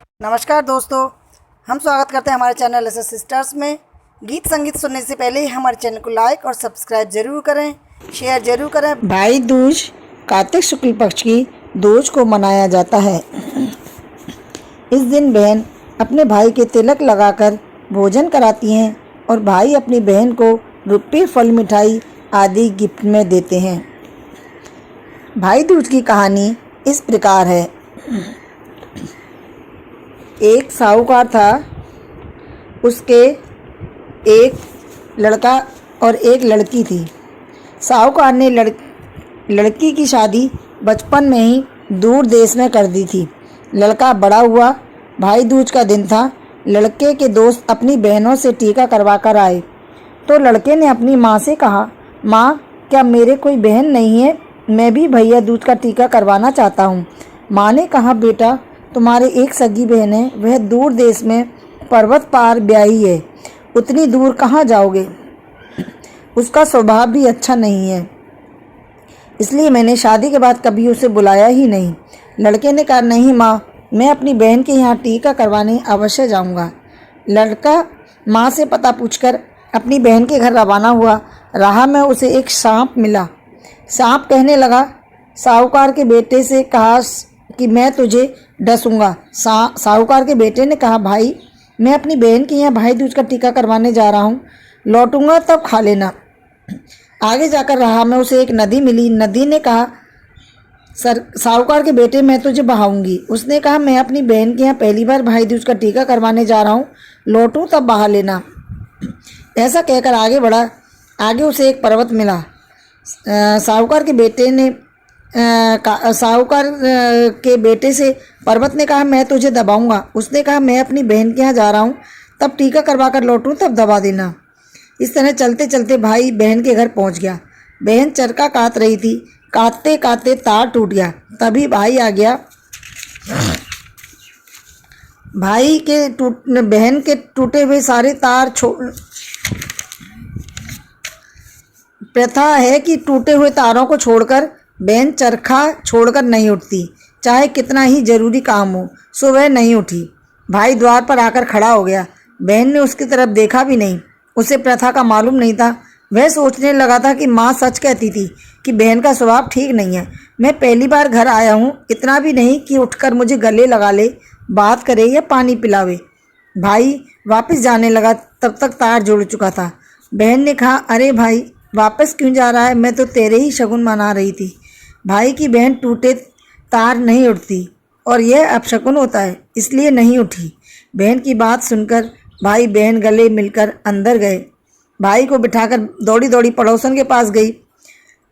नमस्कार दोस्तों, हम स्वागत करते हैं हमारे चैनल एस सिस्टर्स में। गीत संगीत सुनने से पहले हमारे चैनल को लाइक और सब्सक्राइब जरूर करें, शेयर जरूर करें। भाई दूज कार्तिक शुक्ल पक्ष की दूज को मनाया जाता है। इस दिन बहन अपने भाई के तिलक लगाकर भोजन कराती हैं और भाई अपनी बहन को रुपये, फल, मिठाई आदि गिफ्ट में देते हैं। भाई दूज की कहानी इस प्रकार है। एक साहूकार था, उसके एक लड़का और एक लड़की थी। साहूकार ने लड़की की शादी बचपन में ही दूर देश में कर दी थी। लड़का बड़ा हुआ, भाई दूज का दिन था। लड़के के दोस्त अपनी बहनों से टीका करवा कर आए तो लड़के ने अपनी माँ से कहा, माँ, क्या मेरे कोई बहन नहीं है? मैं भी भैया दूज का टीका करवाना चाहता हूँ। माँ ने कहा, बेटा, तुम्हारे एक सगी बहन है, वह दूर देश में पर्वत पार ब्याही है, उतनी दूर कहाँ जाओगे? उसका स्वभाव भी अच्छा नहीं है, इसलिए मैंने शादी के बाद कभी उसे बुलाया ही नहीं। लड़के ने कहा, नहीं माँ, मैं अपनी बहन के यहाँ टीका करवाने अवश्य जाऊँगा। लड़का माँ से पता पूछकर अपनी बहन के घर रवाना हुआ। राह में उसे एक सांप मिला। सांप कहने लगा, साहूकार के बेटे से कहा कि मैं तुझे डसूंगा। साहूकार के बेटे ने कहा, भाई, मैं अपनी बहन के यहाँ भाई दूज का टीका करवाने जा रहा हूँ, लौटूंगा तब खा लेना। आगे जाकर राह में उसे एक नदी मिली। नदी ने कहा, साहूकार के बेटे, मैं तुझे बहाऊंगी। उसने कहा, मैं अपनी बहन के यहाँ पहली बार भाई दूज का टीका करवाने जा रहा हूँ, लौटूं तब बहा लेना। ऐसा कहकर आगे बढ़ा। आगे उसे एक पर्वत मिला। साहूकार के बेटे से पर्वत ने कहा, मैं तुझे दबाऊंगा। उसने कहा, मैं अपनी बहन के यहाँ जा रहा हूँ, तब टीका करवा कर लौटूं तब दबा देना। इस तरह चलते चलते भाई बहन के घर पहुँच गया। बहन चरखा काट रही थी। काटते काटते तार टूट गया। तभी भाई आ गया। बहन के टूटे हुए सारे तार प्रथा है कि टूटे हुए तारों को छोड़कर बहन चरखा छोड़कर नहीं उठती, चाहे कितना ही जरूरी काम हो। सो वह नहीं उठी। भाई द्वार पर आकर खड़ा हो गया। बहन ने उसकी तरफ देखा भी नहीं। उसे प्रथा का मालूम नहीं था। वह सोचने लगा था कि माँ सच कहती थी कि बहन का स्वभाव ठीक नहीं है। मैं पहली बार घर आया हूँ, इतना भी नहीं कि उठकर मुझे गले लगा ले, बात करे या पानी पिलावे। भाई वापस जाने लगा, तब तक तार जुड़ चुका था। बहन ने कहा, अरे भाई, वापस क्यों जा रहा है? मैं तो तेरे ही शगुन मना रही थी। भाई की बहन टूटे तार नहीं उठती और यह अपशकुन होता है, इसलिए नहीं उठी। बहन की बात सुनकर भाई बहन गले मिलकर अंदर गए। भाई को बिठाकर दौड़ी दौड़ी पड़ोसन के पास गई।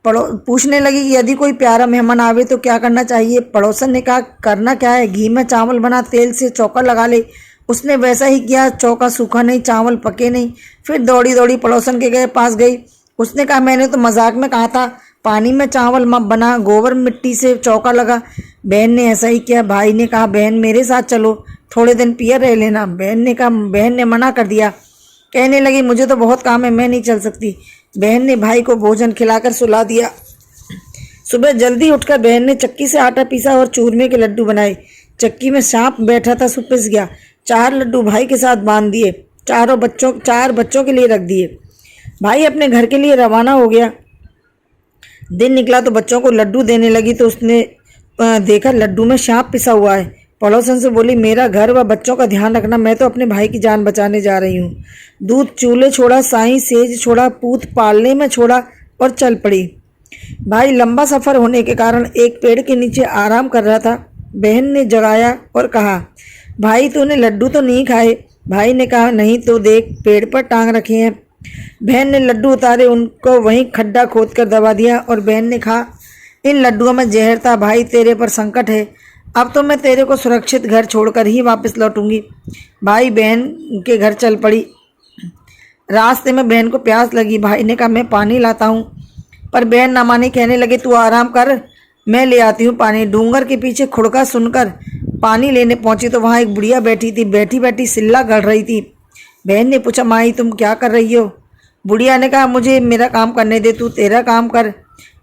पूछने लगी कि यदि कोई प्यारा मेहमान आवे तो क्या करना चाहिए? पड़ोसन ने कहा, करना क्या है, घी में चावल बना, तेल से चौका लगा ले। उसने वैसा ही किया। चौका सूखा नहीं, चावल पके नहीं। फिर दौड़ी दौड़ी पड़ोसन के पास गई। उसने कहा, मैंने तो मजाक में कहा था, पानी में चावल बना, गोबर मिट्टी से चौका लगा। बहन ने ऐसा ही किया। भाई ने कहा, बहन मेरे साथ चलो, थोड़े दिन पिया रह लेना। बहन ने मना कर दिया। कहने लगी, मुझे तो बहुत काम है, मैं नहीं चल सकती। बहन ने भाई को भोजन खिलाकर सुला दिया। सुबह जल्दी उठकर बहन ने चक्की से आटा पीसा और चूरमे के लड्डू बनाए। चक्की में सांप बैठा था, सो पिस गया। 4 लड्डू भाई के साथ बांध दिए। 4 बच्चों के लिए रख दिए। भाई अपने घर के लिए रवाना हो गया। दिन निकला तो बच्चों को लड्डू देने लगी तो उसने देखा लड्डू में सांप पिसा हुआ है। पड़ोसन से बोली, मेरा घर व बच्चों का ध्यान रखना, मैं तो अपने भाई की जान बचाने जा रही हूँ। दूध चूल्हे छोड़ा, साईं सेज छोड़ा, पूत पालने में छोड़ा और चल पड़ी। भाई लंबा सफ़र होने के कारण एक पेड़ के नीचे आराम कर रहा था। बहन ने जगाया और कहा, भाई, तूने लड्डू तो नहीं खाए? भाई ने कहा, नहीं तो देख, पेड़ पर टांग रखे हैं। बहन ने लड्डू उतारे, उनको वहीं खड्डा खोद कर दबा दिया और बहन ने कहा, इन लड्डुओं में जहर था। भाई, तेरे पर संकट है, अब तो मैं तेरे को सुरक्षित घर छोड़कर ही वापस लौटूंगी। भाई बहन के घर चल पड़ी। रास्ते में बहन को प्यास लगी। भाई ने कहा, मैं पानी लाता हूँ, पर बहन ना मानी। कहने लगी, तू आराम कर, मैं ले आती हूँ पानी। डूंगर के पीछे खुड़का सुनकर पानी लेने पहुंची तो वहाँ एक बुढ़िया बैठी थी। बैठी बैठी सिल्ला गढ़ रही थी। बहन ने पूछा, माई, तुम क्या कर रही हो? बुढ़िया ने कहा, मुझे मेरा काम करने दे, तू तेरा काम कर।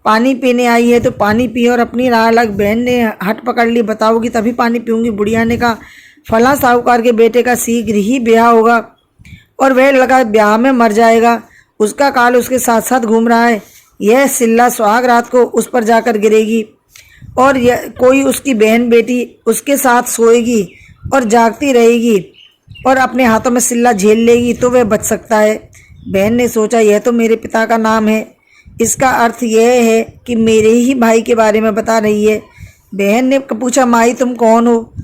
पानी पीने आई है तो पानी पी और अपनी राह लग। बहन ने हट पकड़ ली, बताओगी तभी पानी पीऊँगी। बुढ़िया ने कहा, फला साहूकार के बेटे का शीघ्र ही ब्याह होगा और वह लड़का ब्याह में मर जाएगा। उसका काल उसके साथ साथ घूम रहा है। यह सिल्ला सुहाग रात को उस पर जाकर गिरेगी और कोई उसकी बहन बेटी उसके साथ सोएगी और जागती रहेगी और अपने हाथों में सिल्ला झेल लेगी तो वह बच सकता है। बहन ने सोचा, यह तो मेरे पिता का नाम है, इसका अर्थ यह है कि मेरे ही भाई के बारे में बता रही है। बहन ने पूछा, माई तुम कौन हो?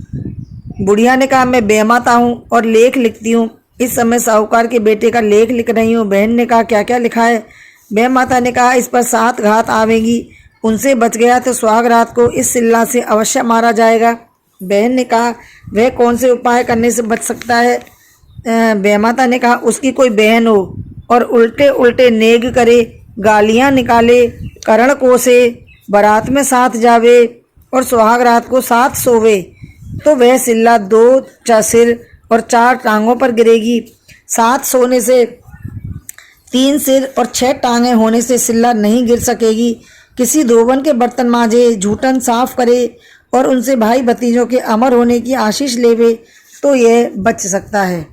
बुढ़िया ने कहा, मैं बेमाता हूँ और लेख लिखती हूँ। इस समय साहूकार के बेटे का लेख लिख रही हूँ। बहन ने कहा, क्या क्या लिखा है? बेमाता ने कहा, इस पर 7 घात आवेंगी, उनसे बच गया तो सुहाग रात को इस सिल्ला से अवश्य मारा जाएगा। बहन ने कहा, वह कौन से उपाय करने से बच सकता है? बेमाता ने कहा, उसकी कोई बहन हो और उल्टे उल्टे नेग करे, गालियाँ निकाले, करण कोसे, बारात में साथ जावे और सुहाग रात को साथ सोवे तो वह सिल्ला 2 सिर और 4 टांगों पर गिरेगी। 7 सोने से 3 सिर और 6 टांगें होने से सिल्ला नहीं गिर सकेगी। किसी धोबन के बर्तन मांजे, झूठन साफ करे और उनसे भाई भतीजों के अमर होने की आशीष लेवे तो यह बच सकता है।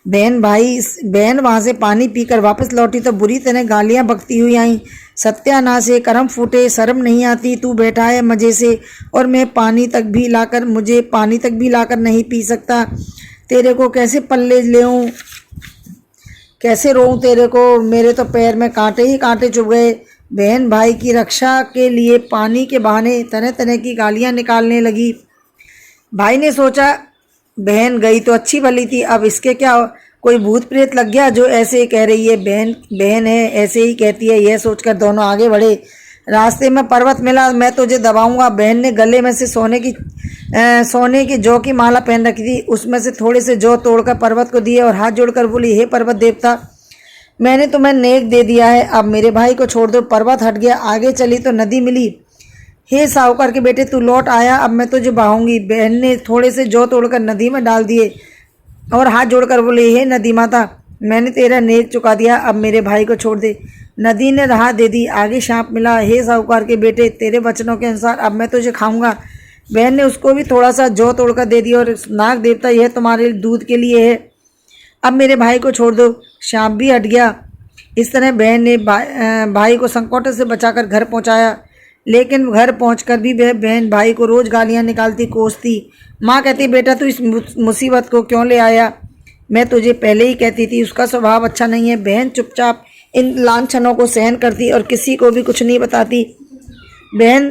बहन वहाँ से पानी पीकर वापस लौटी तो बुरी तरह गालियाँ बकती हुई आई। सत्यानाश है, कर्म फूटे, शर्म नहीं आती, तू बैठा है मज़े से और मुझे पानी तक भी लाकर नहीं पी सकता। तेरे को कैसे पल्ले लेऊं, कैसे रोऊं तेरे को? मेरे तो पैर में कांटे ही कांटे चुभ गए। बहन भाई की रक्षा के लिए पानी के बहाने तरह तरह की गालियाँ निकालने लगी। भाई ने सोचा, बहन गई तो अच्छी भली थी, अब इसके क्या कोई भूत प्रेत लग गया जो ऐसे ही कह रही है? बहन है, ऐसे ही कहती है। यह सोचकर दोनों आगे बढ़े। रास्ते में पर्वत मिला, मैं तुझे दबाऊंगा। बहन ने गले में से सोने की जौ की माला पहन रखी थी, उसमें से थोड़े से जौ तोड़कर पर्वत को दिए और हाथ जोड़कर बोली, हे पर्वत देवता, मैंने तुम्हें नेक दे दिया है, अब मेरे भाई को छोड़ दो। पर्वत हट गया, आगे चली तो नदी मिली। हे साहूकार के बेटे, तू लौट आया, अब मैं तुझे बहाऊंगी। बहन ने थोड़े से जौ तोड़कर नदी में डाल दिए और हाथ जोड़कर बोले, हे नदी माता, मैंने तेरा नेक चुका दिया, अब मेरे भाई को छोड़ दे। नदी ने राह दे दी। आगे सांप मिला। हे साहूकार के बेटे, तेरे वचनों के अनुसार अब मैं तुझे खाऊंगा। बहन ने उसको भी थोड़ा सा जौ तोड़कर दे दिया और नाग देवता, यह तुम्हारे दूध के लिए है, अब मेरे भाई को छोड़ दो। सांप भी हट गया। इस तरह बहन ने भाई को संकट से बचाकर घर पहुंचाया। लेकिन घर पहुंचकर भी वह बहन भाई को रोज़ गालियां निकालती, कोसती। माँ कहती, बेटा तू इस मुसीबत को क्यों ले आया? मैं तुझे पहले ही कहती थी, उसका स्वभाव अच्छा नहीं है। बहन चुपचाप इन लांछनों को सहन करती और किसी को भी कुछ नहीं बताती। बहन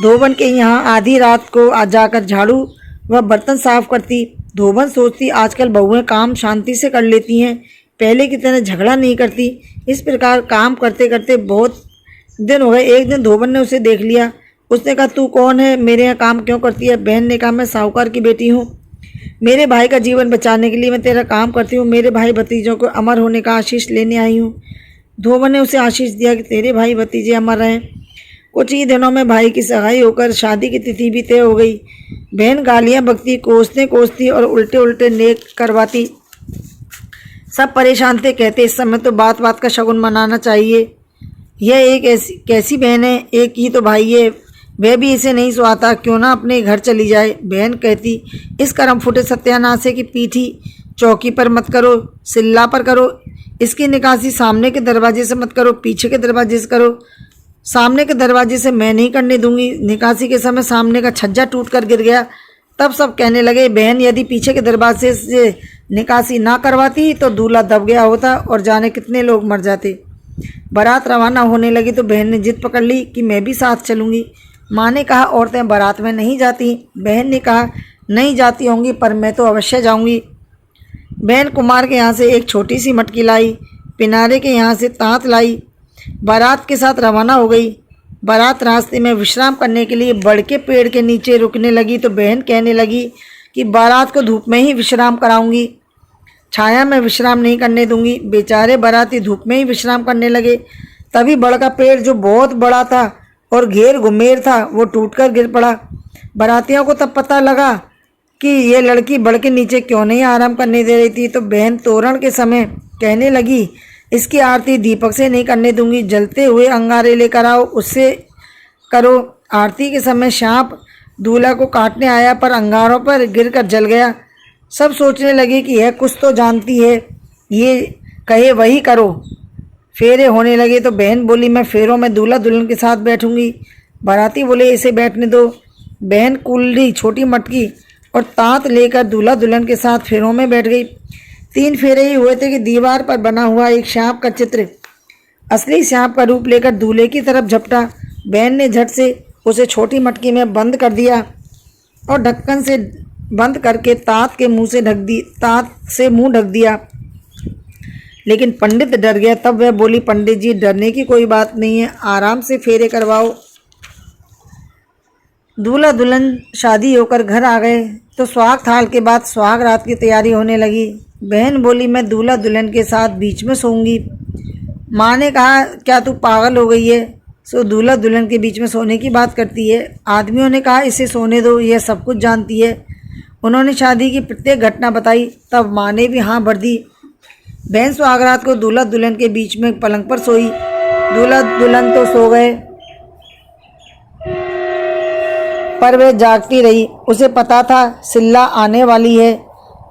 धोबन के यहाँ आधी रात को जाकर झाड़ू व बर्तन साफ करती। धोबन सोचती, आजकल बहुएं काम शांति से कर लेती हैं, पहले की तरह झगड़ा नहीं करती। इस प्रकार काम करते करते बहुत दिन हो गए। एक दिन धोबन ने उसे देख लिया। उसने कहा, तू कौन है? मेरे यहाँ काम क्यों करती है? बहन ने कहा, मैं साहूकार की बेटी हूँ, मेरे भाई का जीवन बचाने के लिए मैं तेरा काम करती हूँ, मेरे भाई भतीजों को अमर होने का आशीष लेने आई हूँ। धोबन ने उसे आशीष दिया कि तेरे भाई भतीजे अमर रहें। कुछ ही दिनों में भाई की सगाई होकर शादी की तिथि भी तय हो गई। बहन गालियाँ बकती, कोसती और उल्टे उल्टे नेक करवाती। सब परेशान थे, कहते इस समय तो बात बात का शगुन मनाना चाहिए। यह एक कैसी बहन है, एक ही तो भाई है, वह भी इसे नहीं सुहाता, क्यों ना अपने घर चली जाए। बहन कहती, इस कर्म फुटे सत्यानाश है कि पीठी चौकी पर मत करो, सिल्ला पर करो। इसकी निकासी सामने के दरवाजे से मत करो, पीछे के दरवाजे से करो। सामने के दरवाजे से मैं नहीं करने दूंगी। निकासी के समय सामने का छज्जा टूट कर गिर गया। तब सब कहने लगे, बहन यदि पीछे के दरवाजे से निकासी ना करवाती तो दूल्हा दब गया होता और जाने कितने लोग मर जाते। बारात रवाना होने लगी तो बहन ने जिद पकड़ ली कि मैं भी साथ चलूँगी। माँ ने कहा, औरतें बारात में नहीं जाती। बहन ने कहा, नहीं जाती होंगी पर मैं तो अवश्य जाऊँगी। बहन कुमार के यहाँ से एक छोटी सी मटकी लाई, पिनारे के यहाँ से तांत लाई, बारात के साथ रवाना हो गई। बारात रास्ते में विश्राम करने के लिए बड़ के पेड़ के नीचे रुकने लगी तो बहन कहने लगी कि बारात को धूप में ही विश्राम कराऊंगी, छाया में विश्राम नहीं करने दूंगी। बेचारे बाराती धूप में ही विश्राम करने लगे। तभी बड़ का पेड़ जो बहुत बड़ा था और घेर घुमेर था वो टूटकर गिर पड़ा। बारातियों को तब पता लगा कि ये लड़की बड़ के नीचे क्यों नहीं आराम करने दे रही थी। तो बहन तोरण के समय कहने लगी, इसकी आरती दीपक से नहीं करने दूंगी, जलते हुए अंगारे लेकर आओ, उससे करो। आरती के समय सांप दूल्हा को काटने आया पर अंगारों पर गिरकर जल गया। सब सोचने लगे कि यह कुछ तो जानती है, ये कहे वही करो। फेरे होने लगे तो बहन बोली, मैं फेरों में दूल्हा दुल्हन के साथ बैठूंगी। बाराती बोले, इसे बैठने दो। बहन कुल्ली, छोटी मटकी और तांत लेकर दूल्हा दुल्हन के साथ फेरों में बैठ गई। 3 फेरे ही हुए थे कि दीवार पर बना हुआ एक सांप का चित्र असली सांप का रूप लेकर दूल्हे की तरफ झपटा। बहन ने झट से उसे छोटी मटकी में बंद कर दिया और ढक्कन से बंद करके तात से मुंह ढक दिया। लेकिन पंडित डर गया। तब वह बोली, पंडित जी, डरने की कोई बात नहीं है, आराम से फेरे करवाओ। दूल्हा दुल्हन शादी होकर घर आ गए तो सुहाग थाल के बाद सुहाग रात की तैयारी होने लगी। बहन बोली, मैं दूल्हा दुल्हन के साथ बीच में सोऊंगी। माँ ने कहा, क्या तू पागल हो गई है? सो दूल्हा दुल्हन के बीच में सोने की बात करती है। आदमियों ने कहा, इसे सोने दो, यह सब कुछ जानती है। उन्होंने शादी की प्रत्येक घटना बताई। तब माँ ने भी हाँ भर दी। बहन सुहाग रात को दूल्हा दुल्हन के बीच में पलंग पर सोई। दूल्हा दुल्हन तो सो गए पर वह जागती रही। उसे पता था सिल्ला आने वाली है।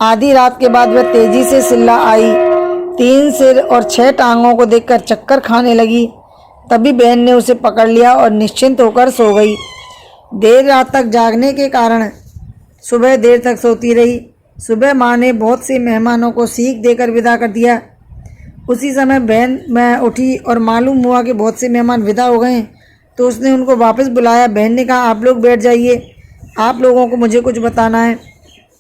आधी रात के बाद वह तेजी से सिल्ला आई। 3 सिर और 6 टांगों को देखकर चक्कर खाने लगी। तभी बहन ने उसे पकड़ लिया और निश्चिंत होकर सो गई। देर रात तक जागने के कारण सुबह देर तक सोती रही। सुबह माँ ने बहुत से मेहमानों को सीख देकर विदा कर दिया। उसी समय बहन मैं उठी और मालूम हुआ कि बहुत से मेहमान विदा हो गए, तो उसने उनको वापस बुलाया। बहन ने कहा, आप लोग बैठ जाइए, आप लोगों को मुझे कुछ बताना है।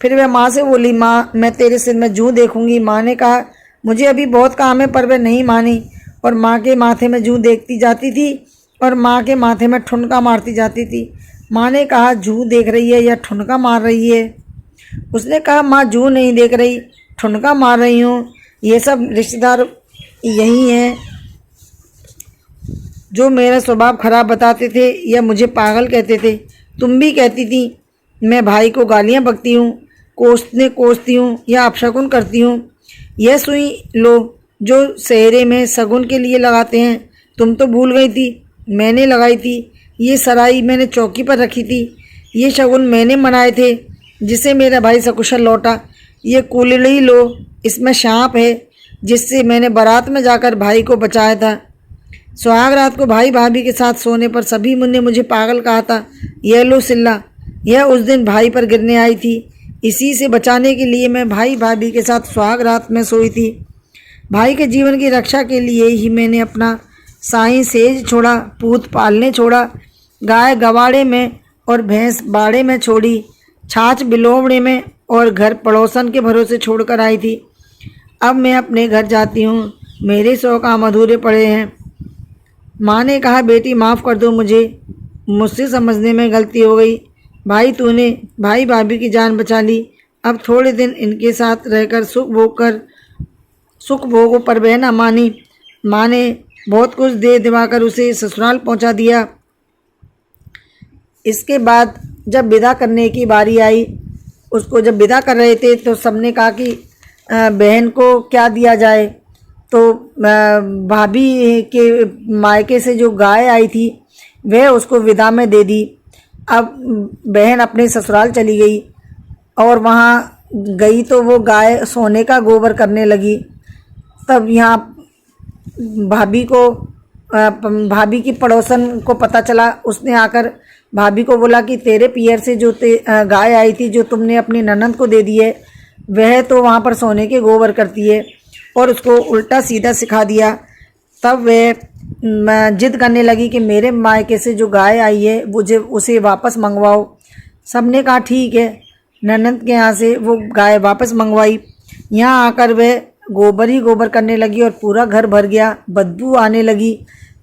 फिर वह माँ से बोली, माँ, मैं तेरे सिर में जूं देखूंगी। माँ ने कहा, मुझे अभी बहुत काम है, पर वह नहीं मानी और माँ के माथे में जूं देखती जाती थी और माँ के माथे में ठुनका मारती जाती थी। माँ ने कहा, जूं देख रही है या ठुनका मार रही है? उसने कहा, माँ, जूं नहीं देख रही, ठुनका मार रही हूँ। ये सब रिश्तेदार यही हैं जो मेरा स्वभाव खराब बताते थे या मुझे पागल कहते थे। तुम भी कहती थी मैं भाई को गालियाँ बकती हूँ, कोसती हूँ या अपशकुन करती हूँ। यह सुई लो जो सेहरे में सगुन के लिए लगाते हैं, तुम तो भूल गई थी, मैंने लगाई थी। ये सराई मैंने चौकी पर रखी थी। ये शगुन मैंने मनाए थे जिससे मेरा भाई सकुशल लौटा। ये कुलड़ी लो, इसमें सांप है जिससे मैंने बारात में जाकर भाई को बचाया था। सुहाग रात को भाई भाभी के साथ सोने पर सभी ने मुझे पागल कहा था। यह लो सिल्ला, यह उस दिन भाई पर गिरने आई थी। इसी से बचाने के लिए मैं भाई भाभी के साथ सुहाग रात में सोई थी। भाई के जीवन की रक्षा के लिए ही मैंने अपना साईं सेज छोड़ा, पूत पालने छोड़ा, गाय गवाड़े में और भैंस बाड़े में छोड़ी, छाछ बिलोवड़े में और घर पड़ोसन के भरोसे छोड़कर आई थी। अब मैं अपने घर जाती हूँ, मेरे 100 काम अधूरे पड़े हैं। माँ ने कहा, बेटी माफ़ कर दो मुझसे समझने में गलती हो गई। भाई, तूने भाई भाभी की जान बचा ली। अब थोड़े दिन इनके साथ रहकर सुख भोगो, पर वह न मानी। माँ ने बहुत कुछ दे दिवाकर उसे ससुराल पहुँचा दिया। इसके बाद जब विदा करने की बारी आई, उसको जब विदा कर रहे थे तो सबने कहा कि बहन को क्या दिया जाए। तो भाभी के मायके से जो गाय आई थी वह उसको विदा में दे दी। अब बहन अपने ससुराल चली गई और वहाँ गई तो वो गाय सोने का गोबर करने लगी। तब यहाँ भाभी की पड़ोसन को पता चला। उसने आकर भाभी को बोला कि तेरे पियर से जो गाय आई थी जो तुमने अपनी ननद को दे दी है, वह तो वहाँ पर सोने के गोबर करती है, और उसको उल्टा सीधा सिखा दिया। तब वह जिद करने लगी कि मेरे मायके से जो गाय आई है उसे वापस मंगवाओ। सबने कहा ठीक है। ननद के यहाँ से वो गाय वापस मंगवाई। यहाँ आकर वह गोबर ही गोबर करने लगी और पूरा घर भर गया, बदबू आने लगी।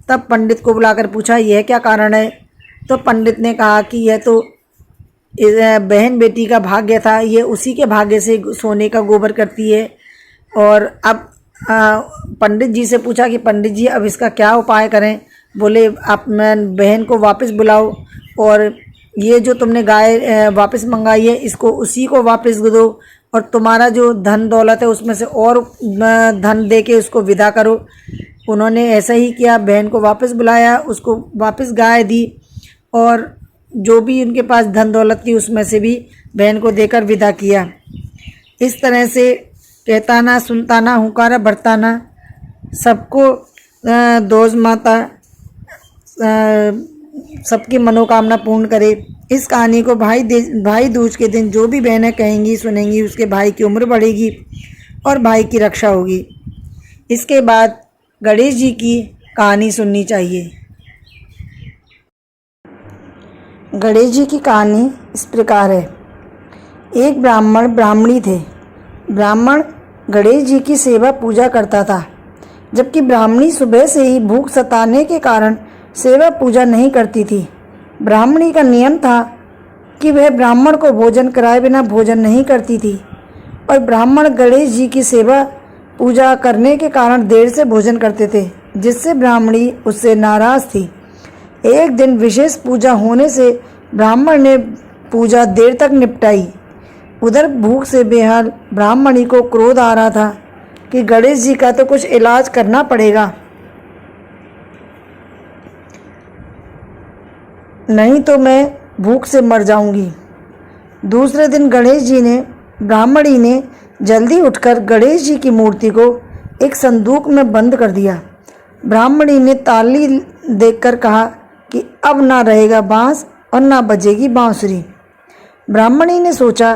तब पंडित को बुलाकर पूछा, यह क्या कारण है? तो पंडित ने कहा कि यह तो बहन बेटी का भाग्य था, ये उसी के भाग्य से सोने का गोबर करती है। और अब पंडित जी से पूछा कि पंडित जी अब इसका क्या उपाय करें? बोले, आप बहन को वापस बुलाओ और ये जो तुमने गाय वापस मंगाई है इसको उसी को वापस दो, और तुम्हारा जो धन दौलत है उसमें से और धन दे के उसको विदा करो। उन्होंने ऐसा ही किया। बहन को वापस बुलाया, उसको वापस गाय दी और जो भी उनके पास धन दौलत थी उसमें से भी बहन को देकर विदा किया। इस तरह से कहताना सुनताना हुंकारा बरताना सबको दोज माता सबकी मनोकामना पूर्ण करे। इस कहानी को भाई दूज के दिन जो भी बहनें कहेंगी सुनेंगी उसके भाई की उम्र बढ़ेगी और भाई की रक्षा होगी। इसके बाद गणेश जी की कहानी सुननी चाहिए। गणेश जी की कहानी इस प्रकार है। एक ब्राह्मण ब्राह्मणी थे। ब्राह्मण गणेश जी की सेवा पूजा करता था, जबकि ब्राह्मणी सुबह से ही भूख सताने के कारण सेवा पूजा नहीं करती थी। ब्राह्मणी का नियम था कि वह ब्राह्मण को भोजन कराए बिना भोजन नहीं करती थी और ब्राह्मण गणेश जी की सेवा पूजा करने के कारण देर से भोजन करते थे, जिससे ब्राह्मणी उससे नाराज़ थी। एक दिन विशेष पूजा होने से ब्राह्मण ने पूजा देर तक निपटाई। उधर भूख से बेहाल ब्राह्मणी को क्रोध आ रहा था कि गणेश जी का तो कुछ इलाज करना पड़ेगा, नहीं तो मैं भूख से मर जाऊंगी। दूसरे दिन गणेश जी ने ब्राह्मणी ने जल्दी उठकर गणेश जी की मूर्ति को एक संदूक में बंद कर दिया। ब्राह्मणी ने ताली देखकर कहा कि अब ना रहेगा बांस और ना बजेगी बांसुरी। ब्राह्मणी ने सोचा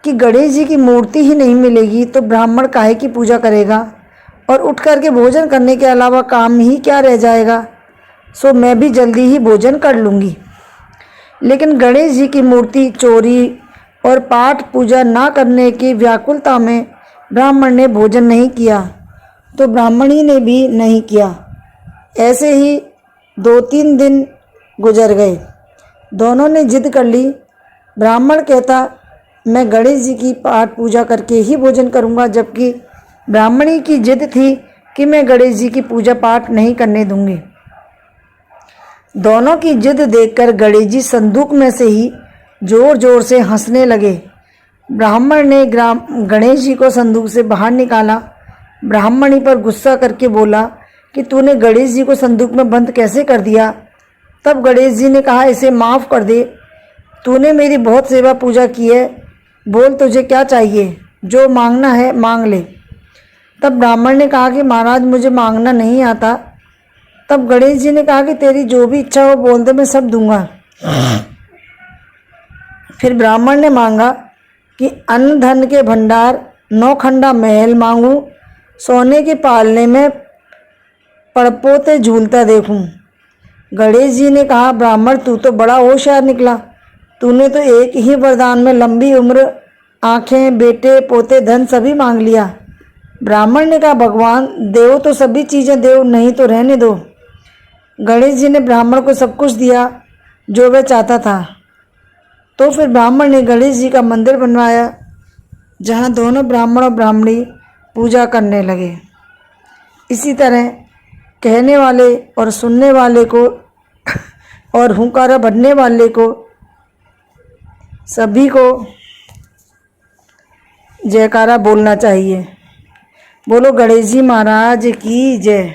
कि गणेश जी की मूर्ति ही नहीं मिलेगी तो ब्राह्मण काहे की पूजा करेगा और उठ कर के भोजन करने के अलावा काम ही क्या रह जाएगा, सो मैं भी जल्दी ही भोजन कर लूँगी। लेकिन गणेश जी की मूर्ति चोरी और पाठ पूजा ना करने की व्याकुलता में ब्राह्मण ने भोजन नहीं किया तो ब्राह्मणी ने भी नहीं किया। ऐसे ही 2-3 दिन गुजर गए। दोनों ने जिद कर ली। ब्राह्मण कहता मैं गणेश जी की पाठ पूजा करके ही भोजन करूंगा, जबकि ब्राह्मणी की जिद थी कि मैं गणेश जी की पूजा पाठ नहीं करने दूंगी। दोनों की जिद देखकर गणेश जी संदूक में से ही जोर जोर से हंसने लगे। ब्राह्मण ने गणेश जी को संदूक से बाहर निकाला। ब्राह्मणी पर गुस्सा करके बोला कि तूने गणेश जी को संदूक में बंद कैसे कर दिया। तब गणेश जी ने कहा इसे माफ़ कर दे, तूने मेरी बहुत सेवा पूजा की है, बोल तुझे क्या चाहिए, जो मांगना है मांग ले। तब ब्राह्मण ने कहा कि महाराज मुझे मांगना नहीं आता। तब गणेश जी ने कहा कि तेरी जो भी इच्छा हो बोल दे, मैं सब दूंगा। फिर ब्राह्मण ने मांगा कि अन्न धन के भंडार 9 खंडा महल मांगूं, सोने के पालने में पड़पोते झूलता देखूं। गणेश जी ने कहा ब्राह्मण तू तो बड़ा होशियार निकला, तूने तो एक ही वरदान में लंबी उम्र, आँखें, बेटे पोते, धन सभी मांग लिया। ब्राह्मण ने कहा भगवान देव तो सभी चीज़ें देव, नहीं तो रहने दो। गणेश जी ने ब्राह्मण को सब कुछ दिया जो वह चाहता था। तो फिर ब्राह्मण ने गणेश जी का मंदिर बनवाया, जहाँ दोनों ब्राह्मण और ब्राह्मणी पूजा करने लगे। इसी तरह कहने वाले और सुनने वाले को और हुंकारा भरने वाले को सभी को जयकारा बोलना चाहिए। बोलो गणेश जी महाराज की जय।